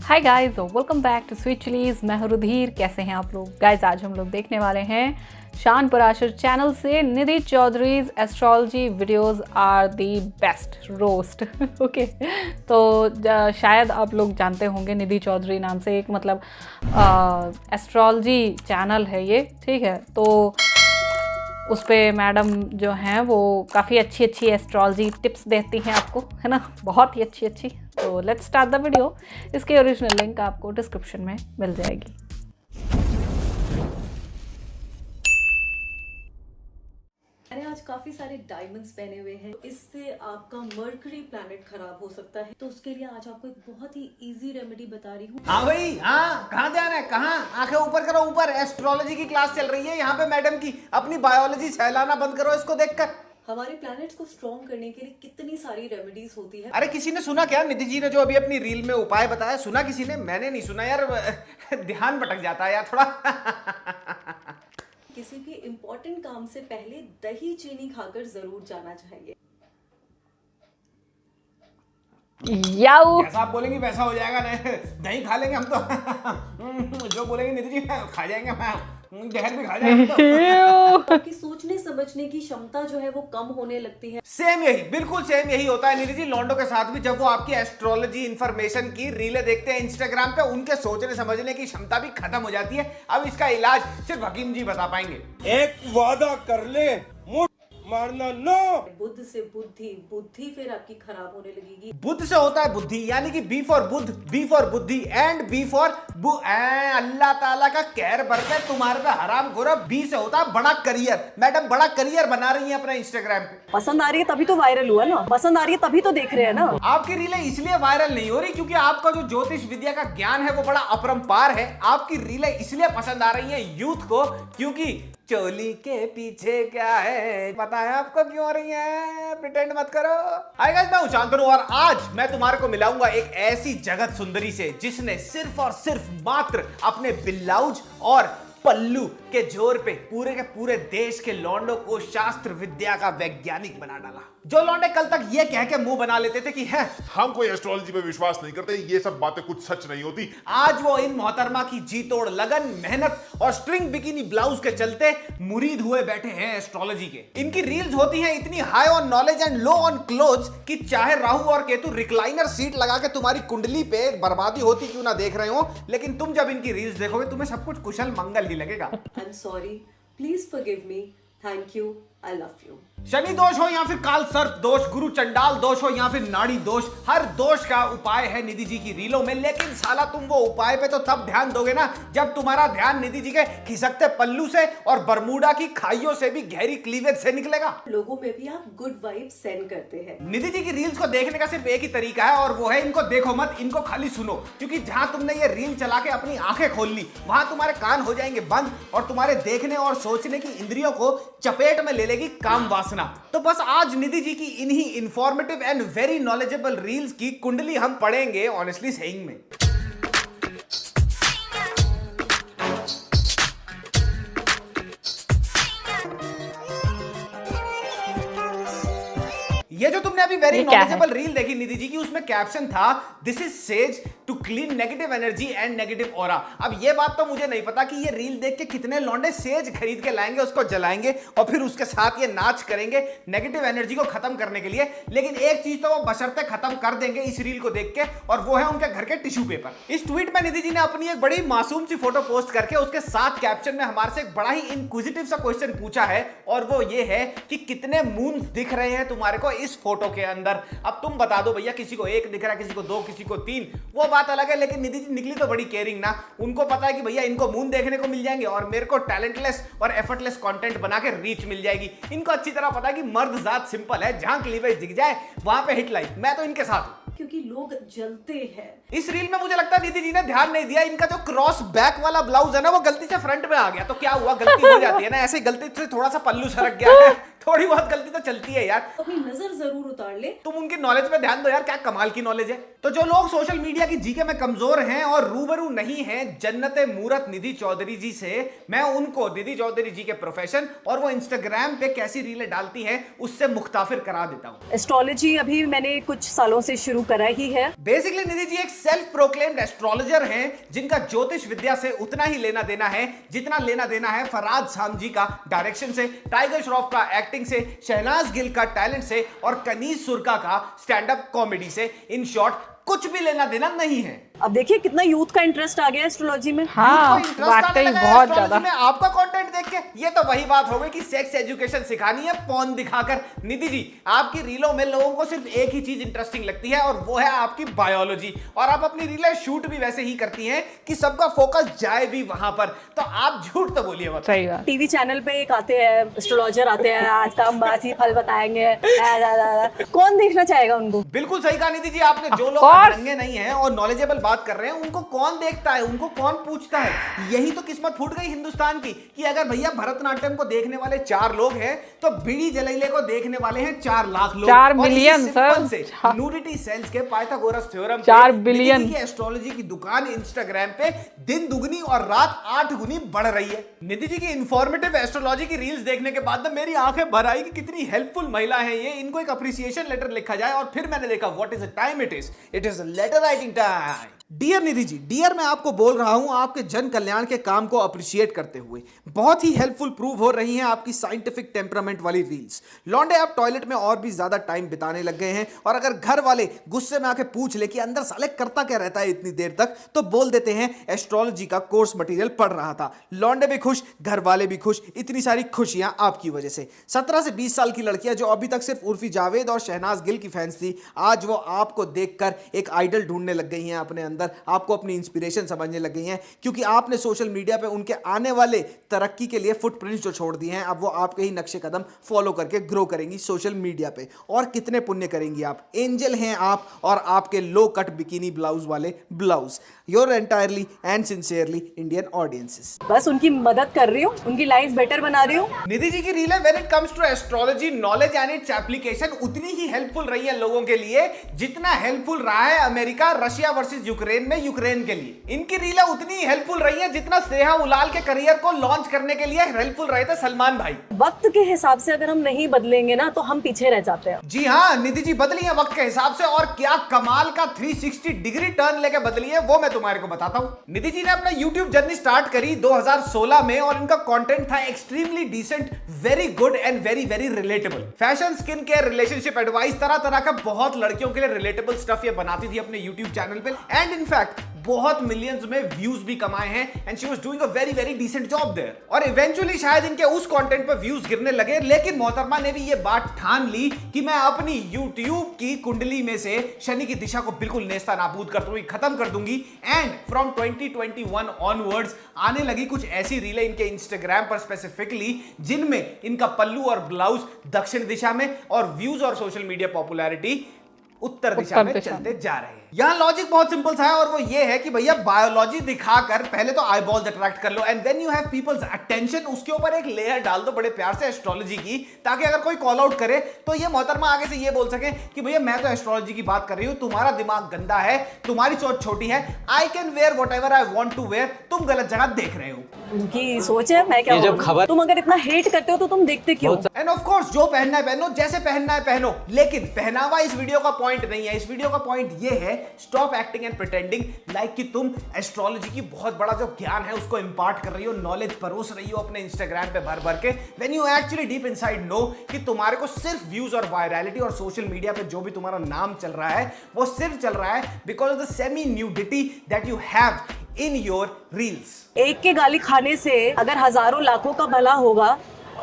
Hi guys, welcome back to sweet chillies. मैं हूं रुधिर। कैसे हैं आप लोग? गाइस, आज हम लोग देखने वाले हैं शान पराशर चैनल से Nidhi Chaudhary's astrology videos are the best roast. Okay, तो शायद आप लोग जानते होंगे निधि चौधरी नाम से एक एस्ट्रोलॉजी चैनल है ये, ठीक है। तो उस पर मैडम जो हैं वो काफ़ी अच्छी अच्छी एस्ट्रोलॉजी टिप्स देती हैं आपको, है ना, बहुत ही अच्छी अच्छी। तो लेट्स स्टार्ट द वीडियो। इसकी ओरिजिनल लिंक आपको डिस्क्रिप्शन में मिल जाएगी। मैंने आज काफी सारे डायमंड्स पहने हुए हैं, इससे आपका मर्करी प्लैनेट खराब हो सकता है। तो उसके लिए आज आपको एक बहुत ही इजी रेमेडी बता रही हूँ। हाँ भाई, हाँ, कहाँ ध्यान है, कहाँ? आंखें ऊपर करो, ऊपर। एस्ट्रोलॉजी की क्लास चल रही है यहाँ पे मैडम की। अपनी बायोलॉजी सहलाना बंद करो इसको देखकर। हमारे प्लैनेट्स को स्ट्रॉन्ग करने के लिए कितनी सारी रेमेडीज होती है। अरे किसी ने सुना क्या? निधि जी ने जो अभी अपनी रील में उपाय बताया, सुना किसी ने? मैंने नहीं सुना यार। ध्यान भटक जाता है यार थोड़ा। किसी भी इम्पोर्टेंट काम से पहले दही चीनी खाकर जरूर जाना चाहिए। याऊ, जैसा आप बोलेंगे वैसा हो जाएगा ना। दही खा लेंगे हम तो। जो बोलेंगे निधि जी खा जाएंगे, जहर भी खा जाएंगे तो। आपकी सोचने समझने की क्षमता जो है वो कम होने लगती है। सेम यही, बिल्कुल सेम यही होता है निधि जी लॉन्डो के साथ भी। जब वो आपकी एस्ट्रोलॉजी इंफॉर्मेशन की रीलें देखते हैं इंस्टाग्राम पे, उनके सोचने समझने की क्षमता भी खत्म हो जाती है। अब इसका इलाज सिर्फ हकीम जी बता पाएंगे। एक वादा कर ले, मुठ मारना नो। बुद्ध से बुद्धि, बुद्धि फिर आपकी खराब होने लगेगी। बुद्ध से होता है बुद्धि, यानी कि B for Buddh, B for बुद्धि and B for Allah Taala का कहर बरकत तुम्हारे पे हराम खोरा। बी से होता है बड़ा करियर। मैडम बड़ा करियर बना रही है अपना इंस्टाग्राम पे। पसंद आ रही है तभी तो वायरल हुआ ना, पसंद आ रही है तभी तो देख रहे हैं ना। आपकी रीलें इसलिए वायरल नहीं हो रही क्योंकि आपका जो ज्योतिष विद्या का ज्ञान है वो बड़ा अपरंपार है। आपकी रीलें इसलिए पसंद आ रही हैं यूथ को क्योंकि चोली के पीछे क्या है पता है आपको क्यों हो रही है। प्रिटेंड मत करो। हाय गाइस, मैं शांतनु और आज मैं तुम्हारे को मिलाऊंगा एक ऐसी जगत सुंदरी से जिसने सिर्फ और सिर्फ मात्र अपने ब्लाउज और पल्लू के जोर पे पूरे के पूरे देश के लौंडों को शास्त्र विद्या का वैज्ञानिक बना डाला। जो लौंडे कल तक ये कह के मुंह बना लेते थे कि है हम कोई एस्ट्रोलॉजी पे विश्वास नहीं करते, ये सब बातें कुछ सच नहीं होती, आज वो इन मोहतरमा की जी तोड़ लगन, मेहनत और स्ट्रिंग बिकिनी ब्लाउज के चलते मुरीद हुए बैठे हैं एस्ट्रोलॉजी के। इनकी रील्स होती हैं इतनी high on knowledge and low on clothes कि चाहे राहु और केतु रिक्लाइनर सीट लगा के तुम्हारी कुंडली पे बर्बादी होती क्यों ना देख रहे हो, लेकिन तुम जब इनकी रील्स देखोगे तुम्हें सब कुछ कुशल मंगल ही लगेगा। I'm sorry, please forgive me, thank you, I love you। Shani दोष हो या फिर काल सर्प दोष, गुरु चंडाल दोष हो या फिर नाड़ी दोष, हर दोष का उपाय है निधि जी की रीलों में। लेकिन साला तुम वो उपाय पे तो तब ध्यान दोगे ना जब तुम्हारा ध्यान निधि जी के खिसकते पल्लू से और बरमूडा की खाइयों से भी गहरी क्लीवेज से निकलेगा। लोगों में भी आप गुड वाइब सेंड करते हैं। निधि जी की रील्स को देखने का सिर्फ एक ही तरीका है और वो है इनको देखो मत, इनको खाली सुनो। क्योंकि जहां तुमने ये रील चला के अपनी आंखें खोल ली वहां तुम्हारे कान हो जाएंगे बंद और तुम्हारे देखने और सोचने की इंद्रियों को चपेट में ले लेगी काम वासना। तो बस आज निधि जी की इन्हीं informative and very knowledgeable reels की कुंडली हम पढ़ेंगे ऑनेस्टली सेइंग में। ये जो तुमने अभी वेरी नॉलेजेबल रील देखी निधि जी की, उसमें कैप्शन था this is sage to clean negative energy and negative aura. अब ये बात तो मुझे नहीं पता कि ये रील देख के कितने लौंडे सेज खरीद के लाएंगे, उसको जलाएंगे और फिर उसके साथ ये नाच करेंगे नेगेटिव एनर्जी को खत्म करने के लिए। लेकिन एक चीज तो वो बशर्ते खत्म कर देंगे इस रील को देख के, और वो है उनके घर के टिश्यू पेपर। इस ट्वीट में निधि जी ने अपनी एक बड़ी मासूम सी फोटो पोस्ट करके उसके साथ कैप्शन में हमारे से एक बड़ा ही इंक्विजिटिव सा क्वेश्चन पूछा है, और वो ये है कि कितने मून्स दिख रहे हैं तुम्हारे को इस फोटो के अंदर। अब तुम बता दो भैया, किसी को एक दिख रहा है, किसी को दो, किसी को तीन, वो बात अलग है। लेकिन निधि जी निकली तो बड़ी केयरिंग ना। उनको पता है कि भैया इनको मून देखने को मिल जाएंगे और मेरे को टैलेंटलेस और एफर्टलेस कंटेंट बना के रीच मिल जाएगी। इनको अच्छी तरह पता है कि मर्द जात सिंपल है, जहां क्लीवेज दिख जाए वहां पे हिट लाइक। मैं तो इनके साथ, क्योंकि लोग जलते हैं। इस रील में मुझे लगता है निधि जी ने ध्यान नहीं दिया, इनका जो क्रॉस बैक वाला ब्लाउज है ना वो गलती से फ्रंट में आ गया। तो क्या हुआ, गलती हो जाती है ना, ऐसे गलती से थोड़ा सा पल्लू सरक गया है थोड़ी बहुत गलती तो चलती है यार, अपनी नजर जरूर उतार ले। तुम उनकी नॉलेज पे ध्यान दो यार, क्या कमाल की नॉलेज है। तो जो लोग सोशल मीडिया की जीके में कमजोर हैं और रूबरू नहीं हैं जन्नते मूरत निधि चौधरी जी से, मैं उनको निधि चौधरी जी के प्रोफेशन और वो इंस्टाग्राम पे कैसी रीलें डालती हैं उससे मुख्ताफिर करा देता हूं। एस्ट्रोलॉजी अभी मैंने कुछ सालों से शुरू करा ही है। बेसिकली निधि जी एक सेल्फ प्रोक्लेम्ड एस्ट्रोलॉजर हैं जिनका ज्योतिष विद्या से उतना ही लेना देना है जितना लेना देना है फरहाद सामजी का डायरेक्शन से, टाइगर श्रॉफ का एक्टिंग से, शहनाज गिल का टैलेंट से और कनीज सुरका का स्टैंड अप कॉमेडी से। इन शॉर्ट कुछ भी लेना देना नहीं है। अब देखिए कितना यूथ का इंटरेस्ट आ गया एस्ट्रोलॉजी में। हाँ, वाकई बहुत ज्यादा। आपका कंटेंट देख के ये तो वही बात हो गई कि सेक्स एजुकेशन सिखानी है पॉर्न दिखाकर। निधि जी, आपकी रीलों में लोगों को सिर्फ एक ही चीज इंटरेस्टिंग लगती है और वो है आपकी बायोलॉजी, और आप अपनी रीलें शूट भी वैसे ही करती हैं कि सबका फोकस जाए भी वहां पर। तो आप झूठ तो बोलिए मत। सही बात। टीवी चैनल पे एक आते हैं एस्ट्रोलॉजर, आते हैं आज का हम बासी फल बताएंगे, कौन देखना चाहेगा उनको। बिल्कुल सही कहा निधि जी आपने। जो लोग रंगे नहीं है और नॉलेजेबल बात कर रहे हैं उनको कौन देखता है, उनको कौन पूछता है। यही तो किस्मत फूट गई हिंदुस्तान की कि अगर भैया भरतनाट्यम को देखने वाले 4 लोग हैं तो बीड़ी जलैले को देखने वाले हैं 4 लाख लोग। 4 बिलियन सर। न्यूडिटी सेल्स के पाइथागोरस थ्योरम 4 बिलियन की एस्ट्रोलॉजी की दुकान इंस्टाग्राम पे दिन दुगनी और रात 8 गुनी बढ़ रही है। निधि जी की इंफॉर्मेटिव एस्ट्रोलॉजी की रील्स देखने के बाद मेरी आंखें भर आई कि कितनी हेल्पफुल महिला है ये। इनको एक अप्रिसिएशन लेटर लिखा जाए और फिर मैंने देखा what is the time it is letter writing time. Dear Nidhi ji, dear मैं आपको बोल रहा हूं आपके जन कल्याण के काम को अप्रिशिएट करते हुए बहुत ही हेल्पफुल प्रूव हो रही हैं आपकी साइंटिफिक टेम्परामेंट वाली रील्स। लौंडे आप टॉयलेट में और भी ज्यादा टाइम बिताने लग गए हैं और अगर घर वाले गुस्से में आके पूछ ले कि अंदर साले करता क्या रहता है इतनी देर तक, तो बोल देते हैं एस्ट्रोलॉजी का कोर्स मटेरियल पढ़ रहा था। लौंडे भी खुश, घर वाले भी खुश, इतनी सारी खुशियां आपकी वजह से। 17 से 20 साल की लड़कियां जो अभी तक सिर्फ उर्फी जावेद और शहनाज गिल की फैंस थी, आज वो आपको देखकर एक आइडल ढूंढने लग गई हैं अपने अंदर, आपको अपनी इंस्पिरेशन समझने लग गई हैं क्योंकि आपने सोशल मीडिया पे उनके आने वाले तरक्की के लिए फुटप्रिंट्स जो छोड़ दिए हैं, अब वो आपके ही नक्शे कदम फॉलो करके ग्रो करेंगी सोशल मीडिया पे। और कितने पुण्य करेंगी आप, एंजल हैं आप और आपके लो कट बिकिनी ब्लाउज वाले blouse. Your entirely and sincerely Indian audiences. बस उनकी मदद कर रही हूँ, उनकी लाइफ बेटर बना रही हूँ। निधि जी की रीलें when it comes to astrology knowledge and its application उतनी ही हेल्पफुल रही है लोगों के लिए जितना हेल्पफुल रहा है अमेरिका रशिया वर्सेस यूक्रेन में यूक्रेन के लिए। इनकी रीलें उतनी ही हेल्पफुल रही है जितना स्नेहा उलाल के करियर को लॉन्च करने के लिए हेल्पफुल रहे थे सलमान भाई। वक्त के हिसाब से अगर हम नहीं बदलेंगे ना तो हम पीछे रह जाते हैं। जी हाँ निधि जी बदली है वक्त के हिसाब से, और क्या कमाल का 360 डिग्री टर्न लेके बदली है वो मैं तुम्हारे को बताता हूँ। निधि जी ने अपना YouTube जर्नी स्टार्ट करी 2016 में और इनका कंटेंट था extremely decent, very good and very very relatable. Fashion, skin care, relationship advice, तरह तरह का बहुत लड़कियों के लिए रिलेटेबल स्टफ ये बनाती थी अपने YouTube चैनल पे एंड इनफैक्ट बहुत मिलियंस में व्यूज भी कमाए हैं and she was doing a very very decent job there. और इवेंचुअली शायद इनके उस कंटेंट पर व्यूज गिरने लगे, लेकिन मोहतरमा ने भी ये बात ठान ली कि मैं अपनी YouTube की कुंडली में से शनि की दिशा को बिल्कुल नेस्ता नाबूद कर दूंगी, खत्म कर दूंगी। एंड फ्रॉम 2021 ऑनवर्ड्स आने लगी कुछ ऐसी रीलें इनके इंस्टाग्राम पर स्पेसिफिकली जिनमें इनका पल्लू और ब्लाउज दक्षिण दिशा में और व्यूज और सोशल मीडिया पॉपुलैरिटी उत्तर दिशा में चलते जा रहे हैं। यहां लॉजिक बहुत सिंपल सा है और वो ये है कि भैया बायोलॉजी दिखाकर पहले तो आईबॉल्स अट्रैक्ट कर लो and when you have people's attention उसके ऊपर एक लेयर डाल दो बड़े प्यार से एस्ट्रोलॉजी की, ताकि अगर कोई कॉल आउट करे तो ये मोहतरमा आगे से ये बोल सके कि भैया मैं तो एस्ट्रोलॉजी की बात कर रही हूं, तुम्हारा दिमाग गंदा है, तुम्हारी सोच छोटी है, I can wear whatever I want to wear, तुम गलत जगह देख रहे हो। उनकी सोच है, मैं क्या बोलूं? तुम अगर इतना हेट करते हो तो तुम देखते क्यों? एंड ऑफ कोर्स जो पहनना है पहनो, जैसे पहनना है पहनो, लेकिन पहनावा इस वीडियो का पॉइंट नहीं है। इस वीडियो का पॉइंट ये है stop acting and pretending like कि तुम एस्ट्रोलॉजी की बहुत बड़ा जो ज्ञान है उसको इंपार्ट कर रही हो, नॉलेज परोस रही हो अपने इंस्टाग्राम पे भर भर के, when you actually deep inside know कि तुम्हारे को सिर्फ व्यूज और वायरलिटी और सोशल मीडिया पे जो भी तुम्हारा नाम चल रहा है वो सिर्फ चल रहा है because of the semi nudity that you have in your reels. एक के गाली खाने से अगर हजारों लाखों का भला होगा,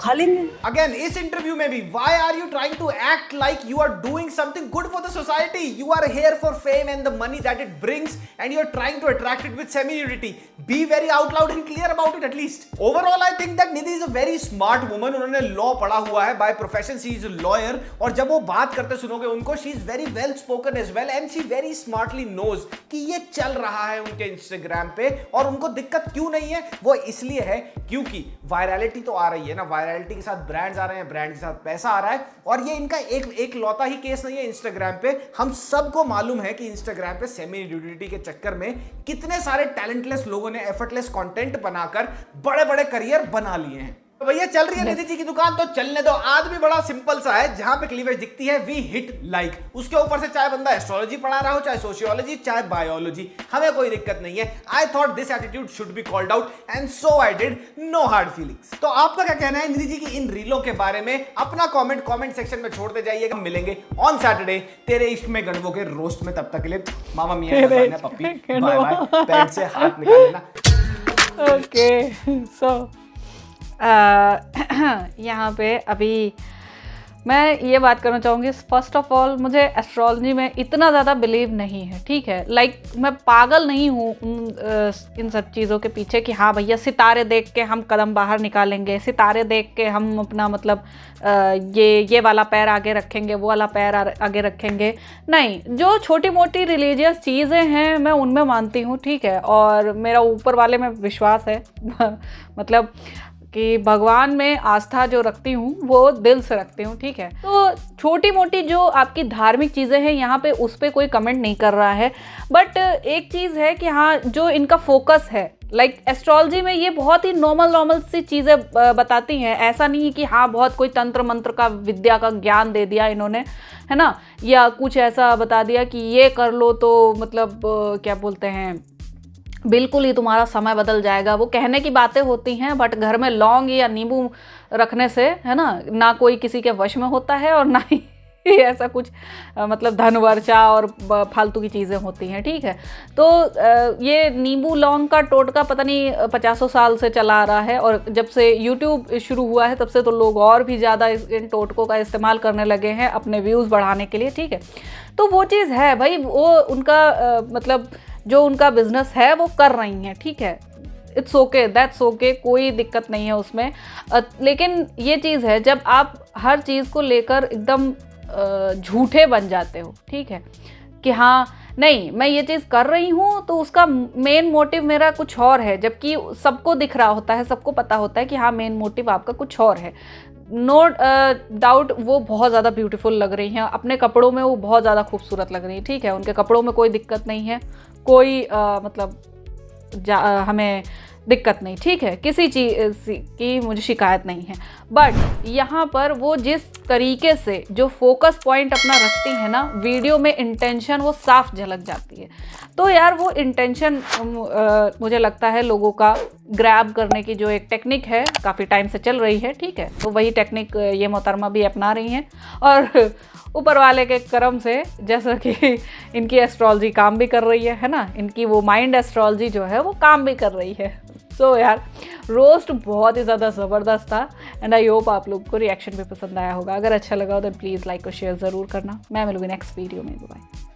खा लेंगे। अगेन इस इंटरव्यू में भी why are you trying to act like you are doing something good for the society? You are here for fame and the money that it brings and you are trying to attract it with semi-nudity. Be very out loud and clear about it at least. Overall I think that Nidhi is a very smart woman. उन्होंने law पढ़ा हुआ है, by profession she is a lawyer और जब वो बात करते सुनोगे उनको she is very well spoken as well and she very smartly knows कि ये चल रहा है उनके इंस्टाग्राम पे और उनको दिक्कत क्यों नहीं है। वो इसलिए है क्योंकि वायरलिटी तो आ रही है ना, वायरलिटी के साथ ब्रांड्स आ रहे हैं, ब्रांड के साथ पैसा आ रहा है। और ये इनका एक लौता ही केस नहीं है इंस्टाग्राम पे। हम सबको मालूम है कि इंस्टाग्राम पे सेमी न्यूडिटी के चक्कर में कितने सारे टैलेंटलेस लोगों ने एफर्टलेस कंटेंट बनाकर बड़े बड़े करियर बना लिए हैं। तो भैया चल रही है निधि जी की दुकान, तो चलने दो। आज भी बड़ा सिंपल सा है, जहां पे क्लीवेज दिखती है वी हिट लाइक। उसके ऊपर से चाहे बंदा एस्ट्रोलॉजी पढ़ा रहा हो, चाहे सोशियोलॉजी, चाहे बायोलॉजी, हमें कोई दिक्कत नहीं है। I thought this attitude should be called out and so I did, no hard feelings. तो आपका क्या कहना है निधि जी की इन रीलों के बारे में? अपना कमेंट सेक्शन में छोड़ते जाइएगा। मिलेंगे ऑन सैटरडे तेरे इश्क में गणवों के रोस्ट में। तब तक के लिए मामा मियां पप्पी, बाय बाय। पैंट से हाथ निकाल लेना। ओके, सो यहाँ पे अभी मैं ये बात करना चाहूँगी। फर्स्ट ऑफ ऑल, मुझे एस्ट्रोलॉजी में इतना ज़्यादा बिलीव नहीं है, ठीक है। लाइक मैं पागल नहीं हूँ इन सब चीज़ों के पीछे कि हाँ भैया सितारे देख के हम कदम बाहर निकालेंगे, सितारे देख के हम अपना मतलब ये वाला पैर आगे रखेंगे, वो वाला पैर आगे रखेंगे। नहीं, जो छोटी मोटी रिलीजियस चीज़ें हैं मैं उनमें मानती हूँ, ठीक है। और मेरा ऊपर वाले में विश्वास है मतलब कि भगवान में आस्था जो रखती हूँ वो दिल से रखती हूँ, ठीक है। तो छोटी मोटी जो आपकी धार्मिक चीज़ें हैं यहाँ पे उस पर कोई कमेंट नहीं कर रहा है। बट एक चीज़ है कि हाँ, जो इनका फोकस है, लाइक एस्ट्रोलॉजी में ये बहुत ही नॉर्मल सी चीज़ें बताती हैं। ऐसा नहीं है कि हाँ बहुत कोई तंत्र मंत्र का विद्या का ज्ञान दे दिया इन्होंने, है ना, या कुछ ऐसा बता दिया कि ये कर लो तो मतलब क्या बोलते हैं, बिल्कुल ही तुम्हारा समय बदल जाएगा। वो कहने की बातें होती हैं, बट घर में लौंग या नींबू रखने से, है ना कोई किसी के वश में होता है और ना ही ऐसा कुछ मतलब धन वर्षा और फालतू की चीज़ें होती हैं, ठीक है। तो ये नींबू लौंग का टोटका पता नहीं 50 साल से चला आ रहा है, और जब से यूट्यूब शुरू हुआ है तब से तो लोग और भी ज़्यादा इन टोटकों का इस्तेमाल करने लगे हैं अपने व्यूज़ बढ़ाने के लिए, ठीक है। तो वो चीज़ है भाई, वो उनका मतलब जो उनका बिजनेस है वो कर रही हैं, ठीक है। इट्स ओके, दैट्स ओके, कोई दिक्कत नहीं है उसमें। लेकिन ये चीज़ है, जब आप हर चीज़ को लेकर एकदम झूठे बन जाते हो, ठीक है, कि हाँ नहीं मैं ये चीज़ कर रही हूँ तो उसका मेन मोटिव मेरा कुछ और है, जबकि सबको दिख रहा होता है, सबको पता होता है कि हाँ मेन मोटिव आपका कुछ और है। नो डाउट वो बहुत ज़्यादा ब्यूटीफुल लग रही हैं, अपने कपड़ों में वो बहुत ज़्यादा खूबसूरत लग रही है, ठीक है। उनके कपड़ों में कोई दिक्कत नहीं है, कोई मतलब हमें दिक्कत नहीं, ठीक है, किसी चीज़ की मुझे शिकायत नहीं है। बट यहाँ पर वो जिस तरीके से जो फोकस पॉइंट अपना रखती है ना वीडियो में, इंटेंशन वो साफ झलक जाती है। तो यार वो इंटेंशन मुझे लगता है लोगों का ग्रैब करने की जो एक टेक्निक है काफ़ी टाइम से चल रही है, ठीक है। तो वही टेक्निक ये मोहतरमा भी अपना रही हैं, और ऊपर वाले के करम से जैसा कि इनकी एस्ट्रोलॉजी काम भी कर रही है ना, इनकी वो माइंड एस्ट्रोलॉजी जो है वो काम भी कर रही है। सो यार रोस्ट बहुत ही ज़्यादा ज़बरदस्त था, एंड आई होप आप लोग को रिएक्शन भी पसंद आया होगा। अगर अच्छा लगा हो तो प्लीज़ लाइक और शेयर ज़रूर करना। मैं मिलूंगी नेक्स्ट वीडियो में, बाय।